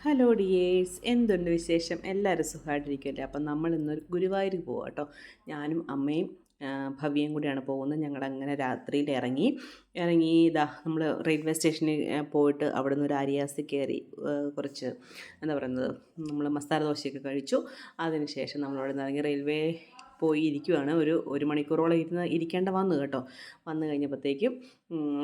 Hello dears, എന്തുണ്ട് വിശേഷം? എല്ലാവരും സുഖമായിട്ടിരിക്കുമല്ലേ? അപ്പം നമ്മൾ ഇന്നൊരു ഗുരുവായൂർ പോവാം കേട്ടോ. ഞാനും അമ്മയും ഭവ്യയും കൂടിയാണ് പോകുന്നത്. ഞങ്ങളങ്ങനെ രാത്രിയിൽ ഇറങ്ങി ഇതാ നമ്മൾ റെയിൽവേ സ്റ്റേഷനിൽ പോയിട്ട് അവിടെ നിന്ന് ഒരു ആര്യാസ് കയറി കുറച്ച് എന്താ പറയുന്നത്, നമ്മൾ മസാല ദോശയൊക്കെ കഴിച്ചു. അതിനുശേഷം നമ്മളവിടെ നിന്ന് ഇറങ്ങി റെയിൽവേ പോയി ഇരിക്കുവാണ്. ഒരു മണിക്കൂറോളം ഇരിക്കേണ്ട വന്നു കേട്ടോ. വന്നു കഴിഞ്ഞപ്പോഴത്തേക്കും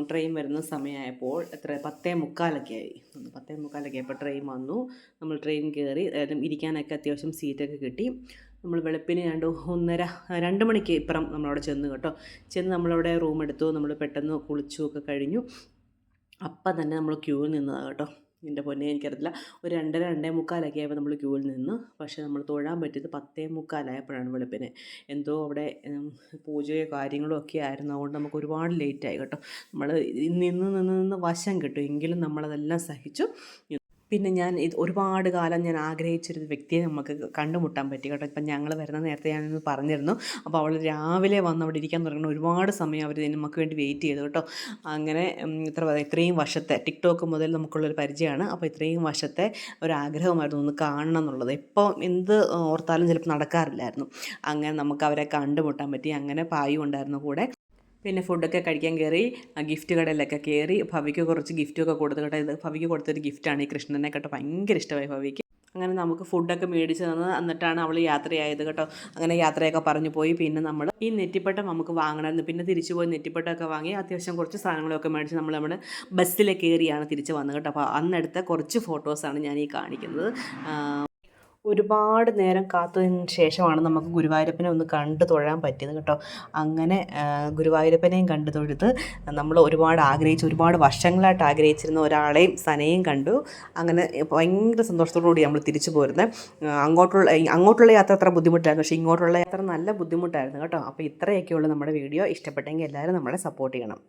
ട്രെയിൻ വരുന്ന സമയമായപ്പോൾ 10:45 ആയി. 10:45 ആയപ്പോൾ ട്രെയിൻ വന്നു. നമ്മൾ ട്രെയിൻ കയറി. ഇരിക്കാനൊക്കെ അത്യാവശ്യം സീറ്റൊക്കെ കിട്ടി. നമ്മൾ വെളുപ്പിന് 2 മണിക്ക് ഇപ്പുറം നമ്മളവിടെ ചെന്ന് കേട്ടോ. നമ്മളവിടെ റൂം എടുത്തു. നമ്മൾ പെട്ടെന്ന് കുളിച്ചു ഒക്കെ കഴിഞ്ഞു. അപ്പം തന്നെ നമ്മൾ ക്യൂവിൽ നിന്നതാണ് കേട്ടോ. എൻ്റെ പൊന്നെ, എനിക്കറിയില്ല, ഒരു 2:30 ആയപ്പോൾ നമ്മൾ ക്യൂവിൽ നിന്ന്. പക്ഷേ നമ്മൾ തൊഴാൻ പറ്റിയത് 10:45 വെളുപ്പിന്. എന്തോ അവിടെ പൂജയോ കാര്യങ്ങളോ ഒക്കെ ആയിരുന്നു. അതുകൊണ്ട് നമുക്ക് ഒരുപാട് ലേറ്റായി കേട്ടോ. നമ്മൾ നിന്ന് വശം കിട്ടും. എങ്കിലും നമ്മളതെല്ലാം സഹിച്ചു. പിന്നെ ഞാൻ ഒരുപാട് കാലം ഞാൻ ആഗ്രഹിച്ചൊരു വ്യക്തിയെ നമുക്ക് കണ്ടുമുട്ടാൻ പറ്റി കേട്ടോ. ഇപ്പം ഞങ്ങൾ വരുന്ന നേരത്തെ ഞാനൊന്ന് പറഞ്ഞിരുന്നു. അപ്പോൾ അവൾ രാവിലെ വന്ന് അവിടെ ഇരിക്കാൻ തുടങ്ങുന്ന ഒരുപാട് സമയം അവർ നമുക്ക് വേണ്ടി വെയിറ്റ് ചെയ്തു കേട്ടോ. അങ്ങനെ ഇത്രയും വർഷത്തെ ടിക്ടോക്ക് മുതൽ നമുക്കുള്ളൊരു പരിചയമാണ്. അപ്പോൾ ഇത്രയും വർഷത്തെ ഒരാഗ്രഹമായിരുന്നു ഒന്ന് കാണണം എന്നുള്ളത്. എപ്പോൾ എന്ത് ഓർത്താലും ചിലപ്പോൾ നടക്കാറില്ലായിരുന്നു. അങ്ങനെ നമുക്ക് അവരെ കണ്ടുമുട്ടാൻ പറ്റി. അങ്ങനെ പായും ഉണ്ടായിരുന്നു കൂടെ. പിന്നെ ഫുഡൊക്കെ കഴിക്കാൻ കയറി. ഗിഫ്റ്റ് കടയിലൊക്കെ കയറി. ഭവിക്ക് കുറച്ച് ഗിഫ്റ്റൊക്കെ കൊടുത്തു കേട്ടോ. ഇത് ഭവിക്ക് കൊടുത്തൊരു ഗിഫ്റ്റാണ്. ഈ കൃഷ്ണനെ കേട്ടോ ഭയങ്കര ഇഷ്ടമായി ഭവിക്ക്. അങ്ങനെ നമുക്ക് ഫുഡൊക്കെ മേടിച്ച് തന്ന് എന്നിട്ടാണ് അവൾ യാത്രയായത് കേട്ടോ. അങ്ങനെ യാത്രയൊക്കെ പറഞ്ഞു പോയി. പിന്നെ നമ്മൾ ഈ നെറ്റിപ്പട്ടം നമുക്ക് വാങ്ങണമായിരുന്നു. പിന്നെ തിരിച്ചു പോയി നെറ്റിപ്പട്ടമൊക്കെ വാങ്ങി അത്യാവശ്യം കുറച്ച് സാധനങ്ങളൊക്കെ മേടിച്ച് നമ്മുടെ ബസ്സിൽ കയറിയാണ് തിരിച്ച് വന്നത് കേട്ടോ. അപ്പോൾ അന്നെടുത്ത കുറച്ച് ഫോട്ടോസാണ് ഞാൻ ഈ കാണിക്കുന്നത്. ഒരുപാട് നേരം കാത്തതിന് ശേഷമാണ് നമുക്ക് ഗുരുവായൂരപ്പനെ ഒന്ന് കണ്ടു തൊഴാൻ പറ്റിയത് കേട്ടോ. അങ്ങനെ ഗുരുവായൂരപ്പനെയും കണ്ടു തൊഴുത് നമ്മൾ ഒരുപാട് വർഷങ്ങളായിട്ട് ആഗ്രഹിച്ചിരുന്ന ഒരാളെയും സനയും കണ്ടു. അങ്ങനെ ഭയങ്കര സന്തോഷത്തോടു കൂടി നമ്മൾ തിരിച്ചു പോരുന്നത്. അങ്ങോട്ടുള്ള യാത്ര അത്ര ബുദ്ധിമുട്ടായിരുന്നു. പക്ഷേ ഇങ്ങോട്ടുള്ള യാത്ര നല്ല ബുദ്ധിമുട്ടായിരുന്നു കേട്ടോ. അപ്പോൾ ഇത്രയൊക്കെയുള്ളൂ നമ്മുടെ വീഡിയോ. ഇഷ്ടപ്പെട്ടെങ്കിൽ എല്ലാവരും നമ്മളെ സപ്പോർട്ട് ചെയ്യണം.